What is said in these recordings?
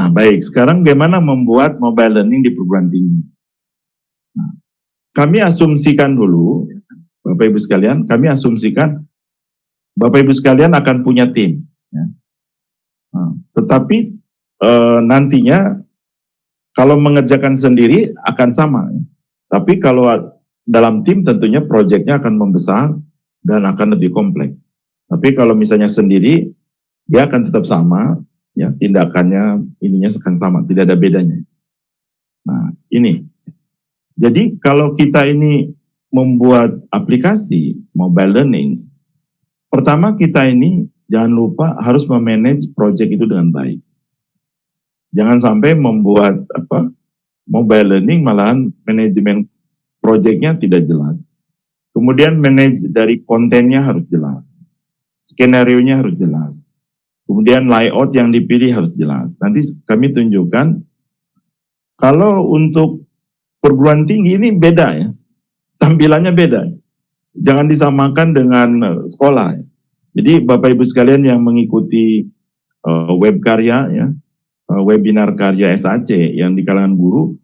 Nah, baik. Sekarang bagaimana membuat mobile learning di perguruan tinggi? Nah, kami asumsikan dulu, Bapak Ibu sekalian, kami asumsikan Bapak Ibu sekalian akan punya tim. Ya. Nah, tetapi nantinya kalau mengerjakan sendiri akan sama. Ya. Tapi kalau dalam tim tentunya proyeknya akan membesar dan akan lebih kompleks. Tapi kalau misalnya sendiri, dia akan tetap sama, ya, tindakannya ininya akan sama, tidak ada bedanya. Nah, ini. Jadi kalau kita ini membuat aplikasi mobile learning, pertama kita ini jangan lupa harus memanage project itu dengan baik. Jangan sampai membuat mobile learning malahan manajemen projectnya tidak jelas. Kemudian manage dari kontennya harus jelas. Skenario-nya harus jelas. Kemudian layout yang dipilih harus jelas. Nanti kami tunjukkan kalau untuk perguruan tinggi ini beda ya. Tampilannya beda. Jangan disamakan dengan sekolah. Jadi Bapak Ibu sekalian yang mengikuti web karya ya, webinar karya SAC yang di kalangan guru,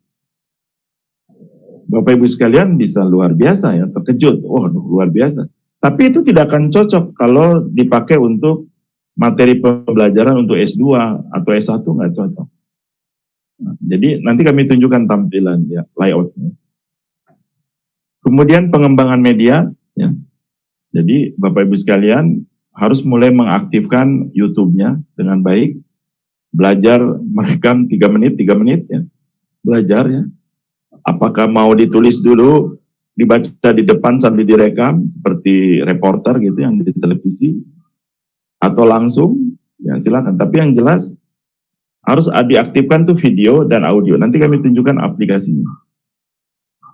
Bapak Ibu sekalian bisa luar biasa ya, terkejut. Oh, luar biasa. Tapi itu tidak akan cocok kalau dipakai untuk materi pembelajaran untuk S2 atau S1 nggak cocok. Nah, jadi nanti kami tunjukkan tampilan ya, layoutnya. Kemudian pengembangan media ya. Jadi Bapak Ibu sekalian harus mulai mengaktifkan YouTube-nya dengan baik. Belajar merekam 3 menit ya. Belajar ya. Apakah mau ditulis dulu, dibaca di depan sambil direkam seperti reporter gitu yang di televisi, atau langsung ya silakan. Tapi yang jelas harus diaktifkan tuh video dan audio. Nanti kami tunjukkan aplikasinya.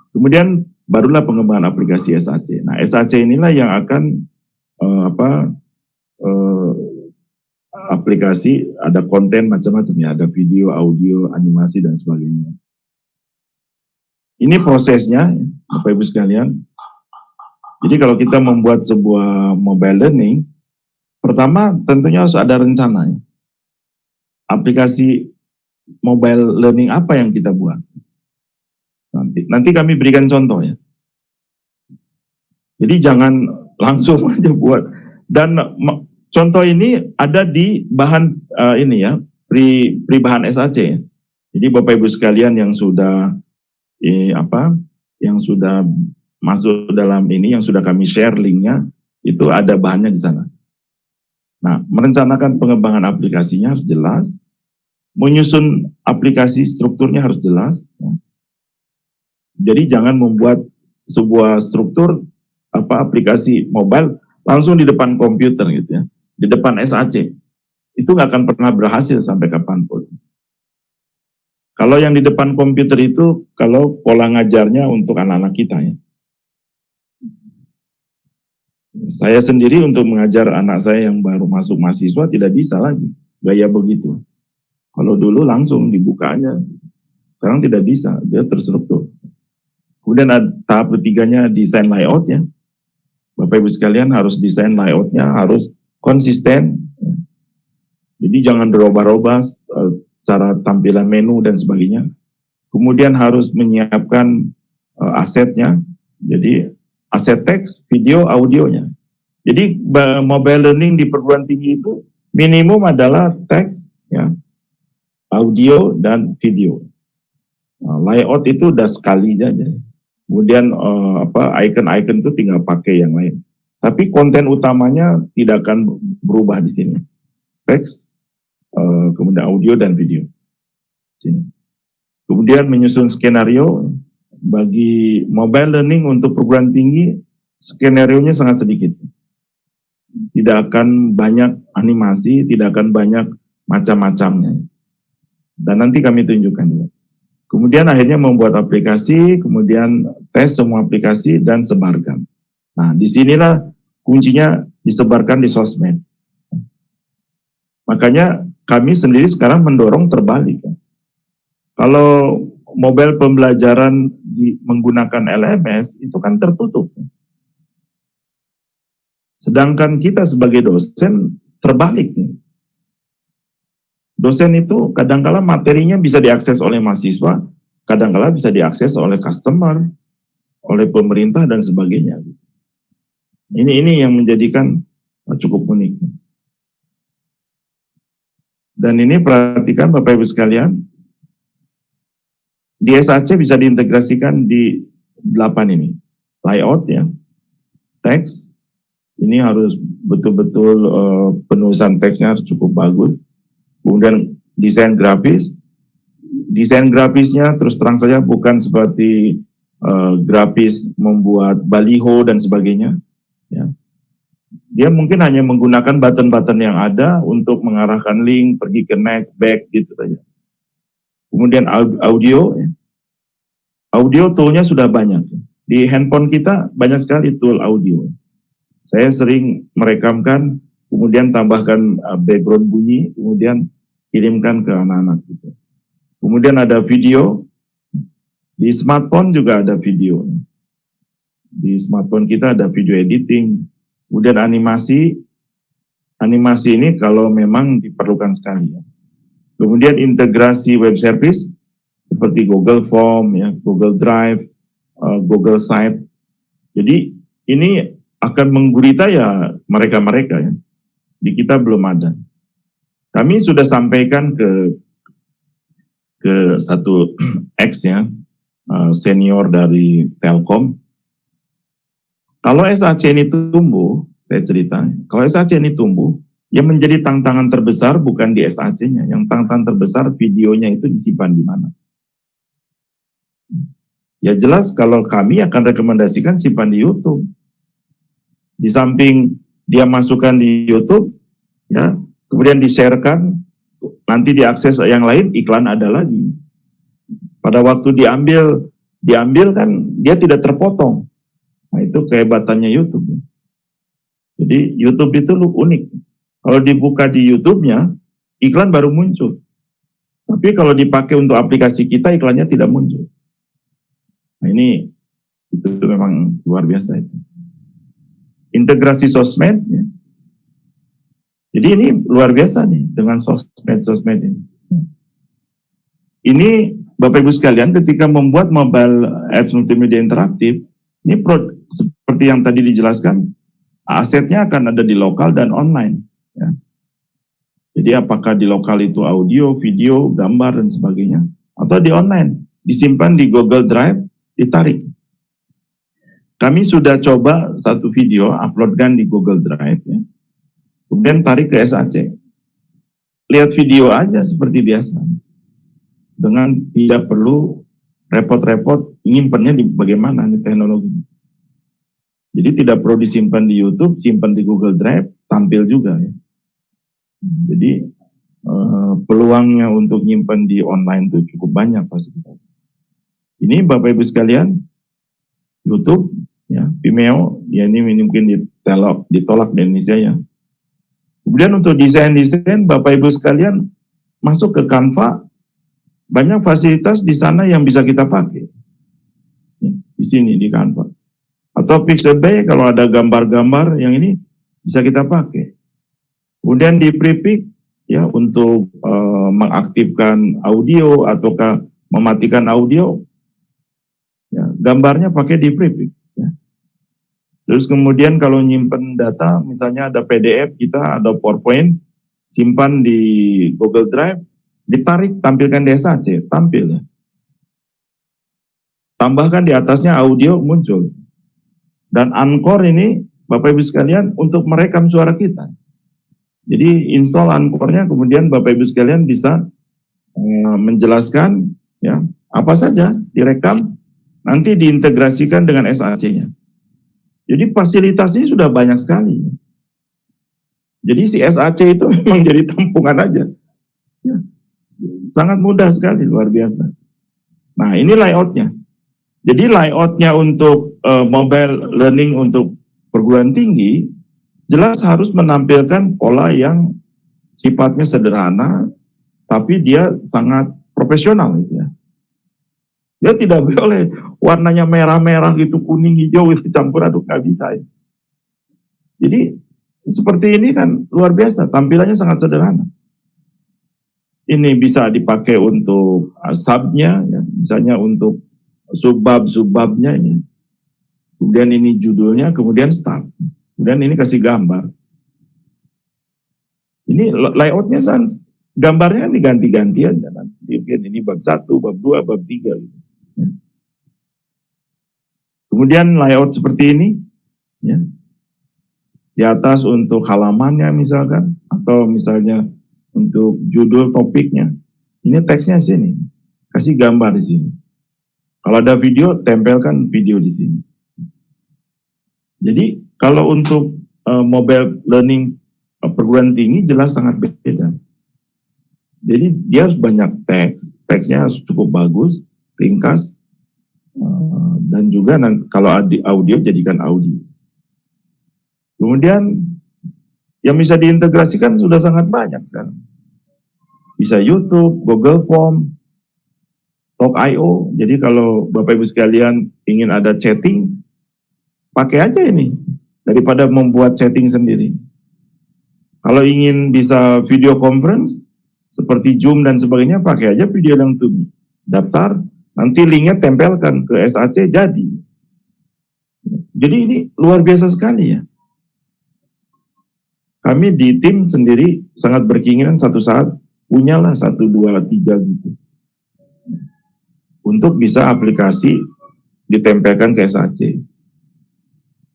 Kemudian barulah pengembangan aplikasi SAC. Nah, SAC inilah yang akan aplikasi, ada konten macam-macam ya, ada video, audio, animasi dan sebagainya. Ini prosesnya, Bapak Ibu sekalian. Jadi kalau kita membuat sebuah mobile learning, pertama tentunya harus ada rencana. Ya. Aplikasi mobile learning apa yang kita buat? Nanti kami berikan contoh ya. Jadi jangan langsung aja buat. Dan contoh ini ada di bahan ini ya, bahan SAC. Ya. Jadi Bapak Ibu sekalian yang sudah yang sudah masuk dalam ini, yang sudah kami share linknya, itu ada bahannya di sana. Nah, merencanakan pengembangan aplikasinya harus jelas, menyusun aplikasi strukturnya harus jelas. Ya. Jadi jangan membuat sebuah struktur aplikasi mobile langsung di depan komputer gitu ya, di depan SAC. Itu nggak akan pernah berhasil sampai kapanpun. Kalau yang di depan komputer itu, kalau pola ngajarnya untuk anak-anak kita ya. Saya sendiri untuk mengajar anak saya yang baru masuk mahasiswa tidak bisa lagi gaya begitu. Kalau dulu langsung dibukanya, sekarang tidak bisa, dia terstruktur. Kemudian tahap ketiganya desain layout ya. Bapak Ibu sekalian harus desain layoutnya, harus konsisten. Jadi jangan berubah-ubah cara tampilan menu dan sebagainya. Kemudian harus menyiapkan asetnya, jadi aset teks, video, audionya. Jadi mobile learning di perguruan tinggi itu minimum adalah teks, ya, audio dan video. Layout itu udah sekali aja. Kemudian icon-icon itu tinggal pakai yang lain. Tapi konten utamanya tidak akan berubah di sini. Teks, kemudian audio dan video. Sini. Kemudian menyusun skenario bagi mobile learning untuk perguruan tinggi, skenario-nya sangat sedikit. Tidak akan banyak animasi, tidak akan banyak macam-macamnya. Dan nanti kami tunjukkan juga. Kemudian akhirnya membuat aplikasi, kemudian tes semua aplikasi dan sebarkan. Nah, disinilah kuncinya disebarkan di sosmed. Makanya kami sendiri sekarang mendorong terbalik. Kalau mobile pembelajaran menggunakan LMS itu kan tertutup. Sedangkan kita sebagai dosen terbalik. Dosen itu kadangkala materinya bisa diakses oleh mahasiswa, kadangkala bisa diakses oleh customer, oleh pemerintah dan sebagainya. Ini yang menjadikan cukup unik. Dan ini perhatikan Bapak Ibu sekalian, di SAC bisa diintegrasikan di 8 ini. Layout ya, teks, ini harus betul-betul penulisan teksnya harus cukup bagus. Kemudian desain grafisnya terus terang saja bukan seperti grafis membuat baliho dan sebagainya. Ya. Dia mungkin hanya menggunakan button-button yang ada untuk mengarahkan link, pergi ke next, back, gitu saja. Kemudian audio, ya. Audio toolnya sudah banyak. Di handphone kita banyak sekali tool audio. Saya sering merekamkan, kemudian tambahkan background bunyi, kemudian kirimkan ke anak-anak. Gitu. Kemudian ada video, di smartphone juga ada video. Di smartphone kita ada video editing, kemudian animasi ini kalau memang diperlukan sekali. Ya. Kemudian integrasi web service, seperti Google Form, ya, Google Drive, Google Site. Jadi ini akan menggurita ya mereka-mereka ya. Di kita belum ada. Kami sudah sampaikan ke satu X ya, senior dari Telkom. Kalau SAC ini tumbuh, saya cerita, kalau SAC ini tumbuh, yang menjadi tantangan terbesar bukan di SAC-nya, yang tantangan terbesar videonya itu disimpan di mana. Ya jelas kalau kami akan rekomendasikan simpan di YouTube. Di samping dia masukkan di YouTube, ya, kemudian di-sharekan, nanti diakses yang lain, iklan ada lagi. Pada waktu diambil kan dia tidak terpotong. Nah itu kehebatannya YouTube. Jadi YouTube itu unik. Kalau dibuka di YouTube-nya, iklan baru muncul. Tapi kalau dipakai untuk aplikasi kita, iklannya tidak muncul. Nah ini itu memang luar biasa itu. Integrasi sosmed, ya. Jadi ini luar biasa nih dengan sosmed ini. Ini Bapak Ibu sekalian ketika membuat mobile apps multimedia interaktif, ini seperti yang tadi dijelaskan, asetnya akan ada di lokal dan online. Ya. Jadi apakah di lokal itu audio, video, gambar dan sebagainya, atau di online, disimpan di Google Drive, ditarik. Kami sudah coba satu video, uploadkan di Google Drive, ya. Kemudian tarik ke SAC. Lihat video aja seperti biasa. Dengan tidak perlu repot-repot nyimpannya di bagaimana nih teknologi. Jadi tidak perlu disimpan di YouTube, simpan di Google Drive, tampil juga ya. Jadi peluangnya untuk nyimpan di online itu cukup banyak fasilitas. Ini Bapak Ibu sekalian, YouTube, ya, Vimeo, ya ini mungkin ditolak di Indonesia ya. Kemudian untuk desain-desain, Bapak Ibu sekalian masuk ke Canva, banyak fasilitas di sana yang bisa kita pakai. Di sini di Canva. Atau Pixabay kalau ada gambar-gambar yang ini bisa kita pakai. Kemudian di Prepik ya untuk mengaktifkan audio ataukah mematikan audio, ya, gambarnya pakai di Prepik. Ya. Terus kemudian kalau nyimpen data, misalnya ada PDF kita, ada PowerPoint, simpan di Google Drive, ditarik, tampilkan di SAC, tampil ya. Tambahkan di atasnya audio muncul. Dan Anchor ini, Bapak Ibu sekalian, untuk merekam suara kita. Jadi install Anchor-nya, kemudian Bapak Ibu sekalian bisa menjelaskan ya apa saja direkam, nanti diintegrasikan dengan SAC-nya. Jadi fasilitasnya sudah banyak sekali. Jadi si SAC itu memang jadi tampungan aja. Ya, sangat mudah sekali, luar biasa. Nah ini layoutnya. Jadi layoutnya untuk mobile learning untuk perguruan tinggi, jelas harus menampilkan pola yang sifatnya sederhana, tapi dia sangat profesional gitu ya. Dia tidak boleh warnanya merah-merah gitu, kuning, hijau itu campur aduk, nggak bisa ya. Jadi seperti ini kan luar biasa, tampilannya sangat sederhana. ini bisa dipakai untuk subnya, ya. Misalnya untuk subbab-subbabnya ini. Kemudian ini judulnya, kemudian start. Kemudian ini kasih gambar. Ini layoutnya gambarnya diganti-ganti aja. Nanti ini bab 1, bab 2, bab 3. Gitu. Kemudian layout seperti ini. Ya. Di atas untuk halamannya misalkan. Atau misalnya untuk judul topiknya. Ini teksnya sini. Kasih gambar di sini. Kalau ada video, tempelkan video di sini. Jadi kalau untuk mobile learning perguruan tinggi jelas sangat beda. Jadi dia harus banyak teksnya harus cukup bagus, ringkas, dan juga kalau audio jadikan audio. Kemudian yang bisa diintegrasikan sudah sangat banyak sekarang. Bisa YouTube, Google Form, Talk.io. Jadi kalau Bapak Ibu sekalian ingin ada chatting, pakai aja ini daripada membuat chatting sendiri. Kalau ingin bisa video conference seperti Zoom dan sebagainya, pakai aja video yang to me. Daftar, nanti linknya tempelkan ke SAC, jadi. Jadi ini luar biasa sekali ya. Kami di tim sendiri sangat berkeinginan satu saat punyalah 1, 2, 3 gitu. Untuk bisa aplikasi ditempelkan ke SAC.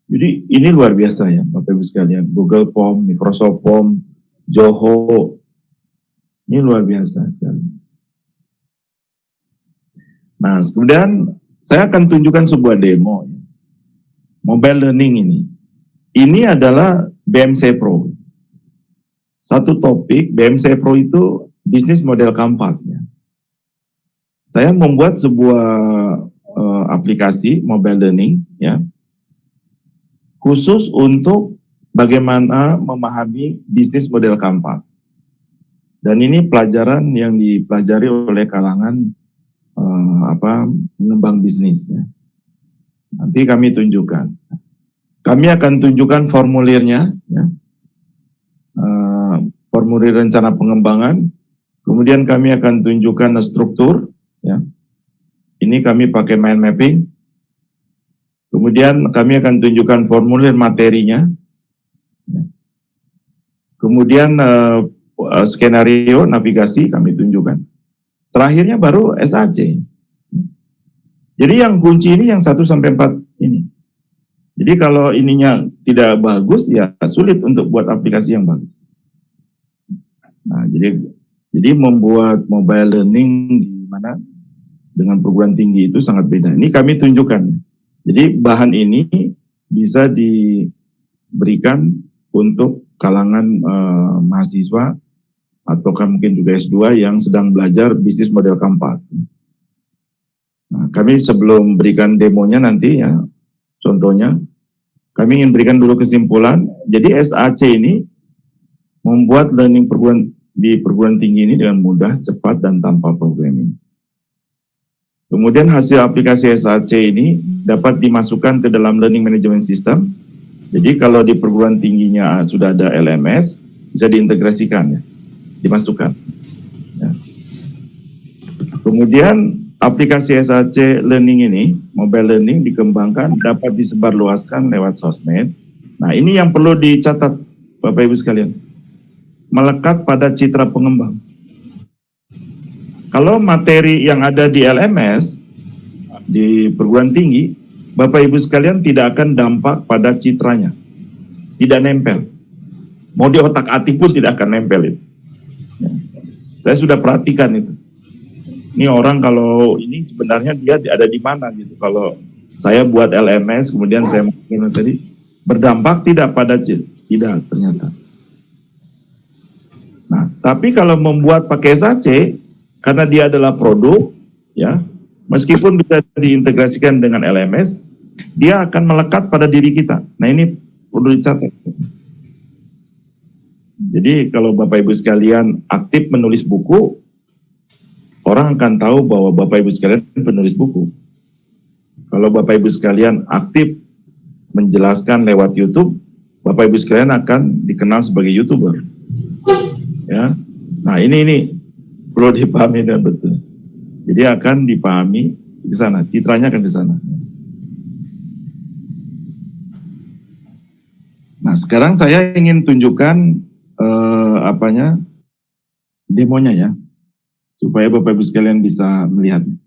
Jadi ini luar biasa ya Bapak Ibu sekalian. Google Form, Microsoft Form, Zoho. Ini luar biasa sekali. Nah, kemudian saya akan tunjukkan sebuah demo. Mobile learning ini. Ini adalah BMC Pro. Satu topik, BMC Pro itu bisnis model kanvas. Ya. Saya membuat sebuah aplikasi mobile learning, ya, khusus untuk bagaimana memahami bisnis model kanvas. Dan ini pelajaran yang dipelajari oleh kalangan pengembang bisnis. Ya. Nanti kami tunjukkan. Kami akan tunjukkan formulirnya, ya. Formulir rencana pengembangan. Kemudian kami akan tunjukkan struktur. Ya. Ini kami pakai mind mapping. Kemudian kami akan tunjukkan formulir materinya. Kemudian skenario navigasi kami tunjukkan. Terakhirnya baru SAC. Jadi yang kunci ini yang 1 sampai 4 ini. Jadi kalau ininya tidak bagus ya sulit untuk buat aplikasi yang bagus. Nah, jadi membuat mobile learning di mana dengan perguruan tinggi itu sangat beda. Ini kami tunjukkan. Jadi bahan ini bisa diberikan untuk kalangan mahasiswa ataukah mungkin juga S2 yang sedang belajar bisnis model kanvas. Nah, kami sebelum berikan demonya nanti ya, contohnya, kami ingin berikan dulu kesimpulan. Jadi SAC ini membuat learning di perguruan tinggi ini dengan mudah, cepat, dan tanpa programming. Kemudian hasil aplikasi SAC ini dapat dimasukkan ke dalam learning management system. Jadi kalau di perguruan tingginya sudah ada LMS, bisa diintegrasikan, ya, dimasukkan. Ya. Kemudian aplikasi SAC Learning ini, mobile learning dikembangkan, dapat disebarluaskan lewat sosmed. Nah ini yang perlu dicatat Bapak Ibu sekalian. Melekat pada citra pengembang. Kalau materi yang ada di LMS, di perguruan tinggi, Bapak Ibu sekalian tidak akan dampak pada citranya. Tidak nempel. Mau di otak-atik pun tidak akan nempel itu. Ya. Saya sudah perhatikan itu. Ini orang kalau ini sebenarnya dia ada di mana gitu. Kalau saya buat LMS, kemudian saya menggunakan tadi, berdampak tidak pada tidak ternyata. Nah, tapi kalau membuat pakai SAC, karena dia adalah produk, ya, meskipun bisa diintegrasikan dengan LMS, dia akan melekat pada diri kita. Nah ini perlu dicatat. Jadi kalau Bapak Ibu sekalian aktif menulis buku, orang akan tahu bahwa Bapak Ibu sekalian penulis buku. Kalau Bapak Ibu sekalian aktif menjelaskan lewat YouTube, Bapak Ibu sekalian akan dikenal sebagai YouTuber. Ya, nah ini Perlu dipahami dengan betul. Jadi akan dipahami ke sana, citranya akan ke sana. Nah, sekarang saya ingin tunjukkan demonya ya, supaya Bapak Ibu sekalian bisa melihatnya.